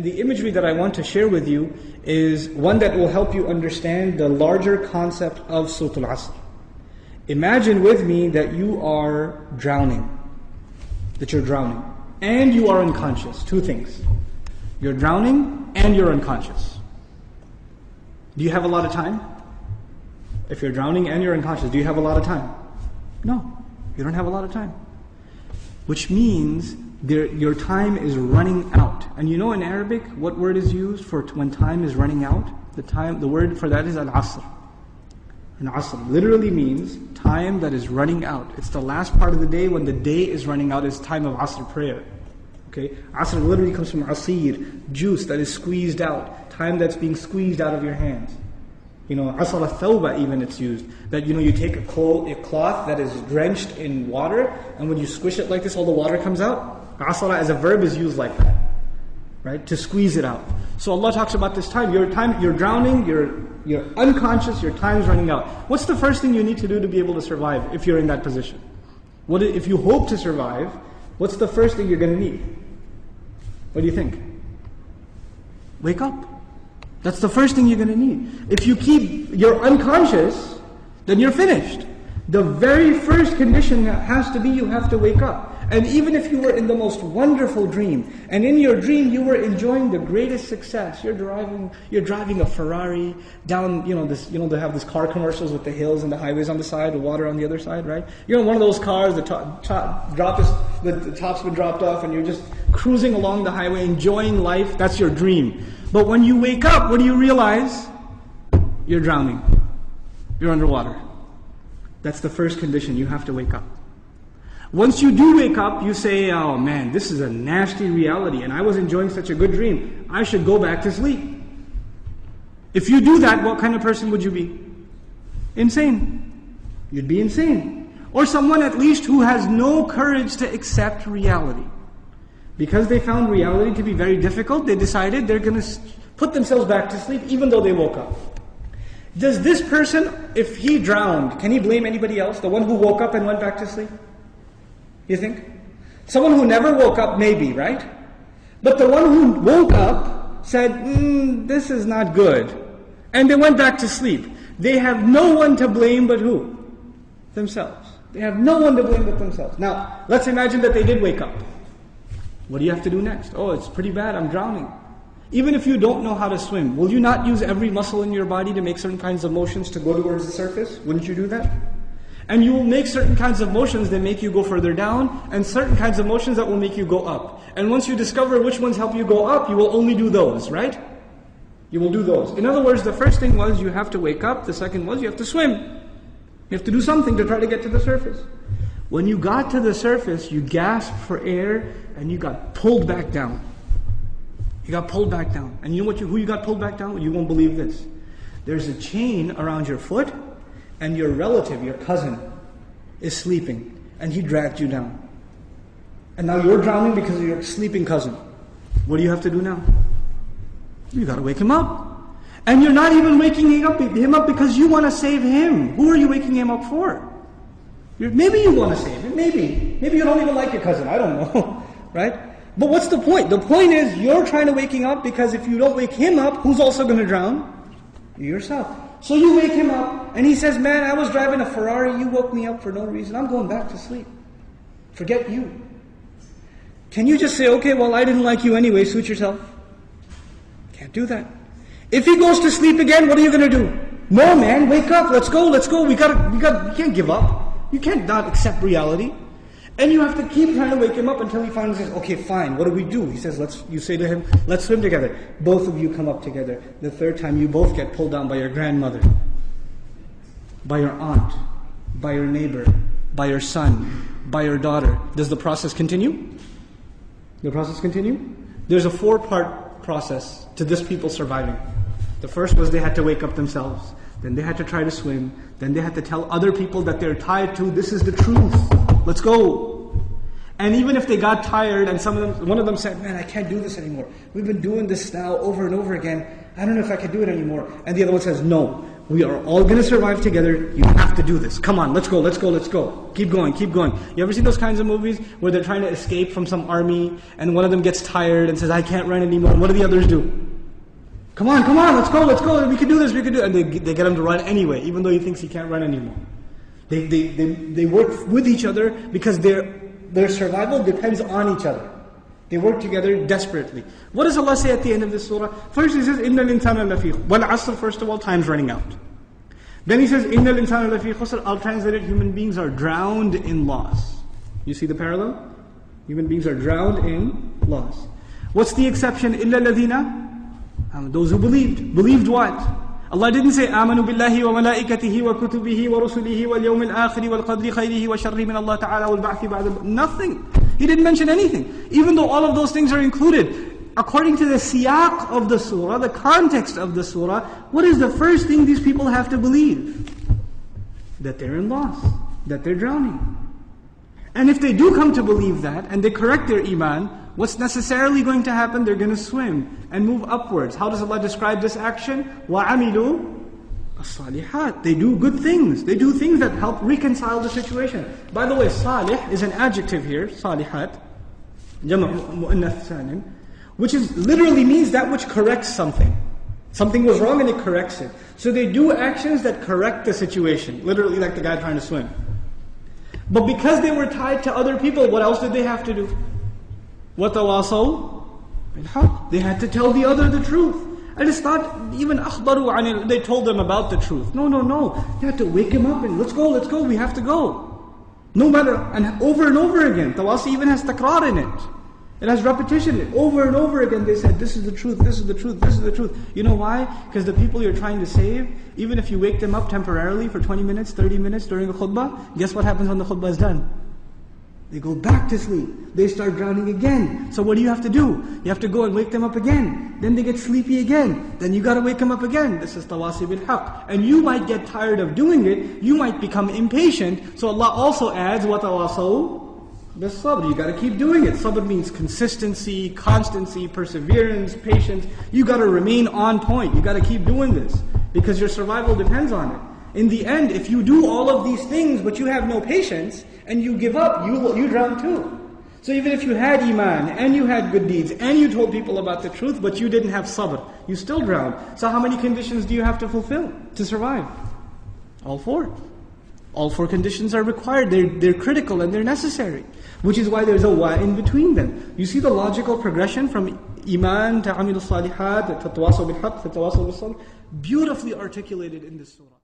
And the imagery that I want to share with you is one that will help you understand the larger concept of Surah Al-Asr. Imagine with me that you are drowning. And you are unconscious. Two things. You're drowning and you're unconscious. Do you have a lot of time? If you're drowning and you're unconscious, do you have a lot of time? No, you don't have a lot of time. Which means your time is running out. And you know in Arabic, what word is used for when time is running out? The word for that is al-asr. And asr literally means time that is running out. It's the last part of the day when the day is running out. It's time of asr prayer. Okay, asr literally comes from asir, juice that is squeezed out, time that's being squeezed out of your hands. You know, asr al-thawba even it's used. That you take a cloth that is drenched in water, and when you squish it like this, all the water comes out. Asra as a verb is used like that, right? To squeeze it out. So Allah talks about this time. You're drowning, you're unconscious, your time's running out. What's the first thing you need to do to be able to survive if you're in that position? If you hope to survive, what's the first thing you're going to need? What do you think? Wake up. That's the first thing you're going to need. If you're unconscious, then you're finished. The very first condition has to be you have to wake up. And even if you were in the most wonderful dream, and in your dream you were enjoying the greatest success, you're driving a Ferrari down, they have these car commercials with the hills and the highways on the side, the water on the other side, right? You're in one of those cars, the top's been dropped off, and you're just cruising along the highway, enjoying life. That's your dream. But when you wake up, what do you realize? You're drowning. You're underwater. That's the first condition. You have to wake up. Once you do wake up, you say, oh man, this is a nasty reality, and I was enjoying such a good dream. I should go back to sleep. If you do that, what kind of person would you be? Insane. You'd be insane. Or someone at least who has no courage to accept reality. Because they found reality to be very difficult, they decided they're going to put themselves back to sleep even though they woke up. Does this person, if he drowned, can he blame anybody else? The one who woke up and went back to sleep? You think? Someone who never woke up, maybe, right? But the one who woke up said, this is not good. And they went back to sleep. They have no one to blame but who? Themselves. They have no one to blame but themselves. Now, let's imagine that they did wake up. What do you have to do next? Oh, it's pretty bad, I'm drowning. Even if you don't know how to swim, will you not use every muscle in your body to make certain kinds of motions to go towards the surface? Wouldn't you do that? And you will make certain kinds of motions that make you go further down, and certain kinds of motions that will make you go up. And once you discover which ones help you go up, you will only do those, right? You will do those. In other words, the first thing was you have to wake up. The second was you have to swim. You have to do something to try to get to the surface. When you got to the surface, you gasped for air, and you got pulled back down. You got pulled back down. And you know who you got pulled back down? You won't believe this. There's a chain around your foot, and your relative, your cousin, is sleeping, and he dragged you down. And now you're drowning because of your sleeping cousin. What do you have to do now? You got to wake him up. And you're not even waking him up because you want to save him. Who are you waking him up for? Maybe you want to save him. Maybe you don't even like your cousin. I don't know, right? But what's the point? The point is you're trying to wake him up because if you don't wake him up, who's also going to drown? You yourself. So you wake him up, and he says, man, I was driving a Ferrari, you woke me up for no reason. I'm going back to sleep. Forget you. Can you just say, okay, well, I didn't like you anyway, suit yourself? Can't do that. If he goes to sleep again, what are you going to do? No, man, wake up, let's go. We can't give up. You can't not accept reality. And you have to keep trying to wake him up until he finally says, okay, fine, what do we do? He says, you say to him, let's swim together. Both of you come up together. The third time, you both get pulled down by your grandmother, by your aunt, by your neighbor, by your son, by your daughter. Does the process continue? The process continue? There's a 4-part process to this people surviving. The first was they had to wake up themselves. Then they had to try to swim. Then they had to tell other people that they're tied to, this is the truth. Let's go. And even if they got tired and one of them said, man, I can't do this anymore. We've been doing this now over and over again. I don't know if I can do it anymore. And the other one says, no, We are all going to survive together. You have to do this. Come on, let's go, let's go, let's go. Keep going, keep going. You ever seen those kinds of movies where they're trying to escape from some army and one of them gets tired and says, I can't run anymore. And what do the others do? Come on, let's go, let's go. We can do this, we can do it. And they get him to run anyway, even though he thinks he can't run anymore. They work with each other because their survival depends on each other. They work together desperately. What does Allah say at the end of this surah? First He says, إِنَّ الْإِنسَانَ لَفِي Wal asr, first of all, time's running out. Then He says, إِنَّ الْإِنسَانَ لَفِي خُسْرٍ. I'll translate it, human beings are drowned in loss. You see the parallel? Human beings are drowned in loss. What's the exception? إِلَّا الَّذِينَ Those who believed. Believed what? Allah didn't say, آمَنُوا بِاللَّهِ وَمَلَائِكَتِهِ وَكُتُبِهِ وَرُسُلِهِ وَالْيَوْمِ الْآخِرِ وَالْقَدْرِ خَيْرِهِ وَشَرِّهِ مِنَ اللَّهِ تَعَالَى وَالْبَعْثِ بَعْدَ. Nothing. He didn't mention anything. Even though all of those things are included. According to the siyaq of the surah, the context of the surah, what is the first thing these people have to believe? That they're in loss. That they're drowning. And if they do come to believe that, and they correct their iman, what's necessarily going to happen? They're going to swim and move upwards. How does Allah describe this action? وَعَمِلُوا الصَّالِحَاتِ. They do good things. They do things that help reconcile the situation. By the way, salih is an adjective here, salihat, جمع مؤنث سالم, which is literally means that which corrects something. Something was wrong and it corrects it. So they do actions that correct the situation. Literally like the guy trying to swim. But because they were tied to other people, what else did they have to do? وَتَوَاصَوْا بِالْحَقِّ. They had to tell the other the truth. And it's not even أخبروا عن it. They told them about the truth. No. You have to wake him up and let's go, we have to go. No matter, and over again. Tawasi even has takrar in it. It has repetition. Over and over again they said, this is the truth, this is the truth, this is the truth. You know why? Because the people you're trying to save, even if you wake them up temporarily for 20 minutes, 30 minutes during a khutbah, guess what happens when the khutbah is done? They go back to sleep. They start drowning again. So what do you have to do? You have to go and wake them up again. Then they get sleepy again. Then you got to wake them up again. This is tawasi bil haqq. And you might get tired of doing it. You might become impatient. So Allah also adds, وَتَوَاصَوْا بِالصَّبْرِ. You got to keep doing it. Sabr means consistency, constancy, perseverance, patience. You got to remain on point. You got to keep doing this. Because your survival depends on it. In the end, if you do all of these things but you have no patience, and you give up, you drown too. So even if you had iman, and you had good deeds, and you told people about the truth, but you didn't have sabr, you still drowned. So how many conditions do you have to fulfill to survive? All four. All four conditions are required. They're critical and they're necessary. Which is why there's a wa in between them. You see the logical progression from iman to amil salihat, to tawasaw bil haqq, to tawasaw bil sabr, beautifully articulated in this surah.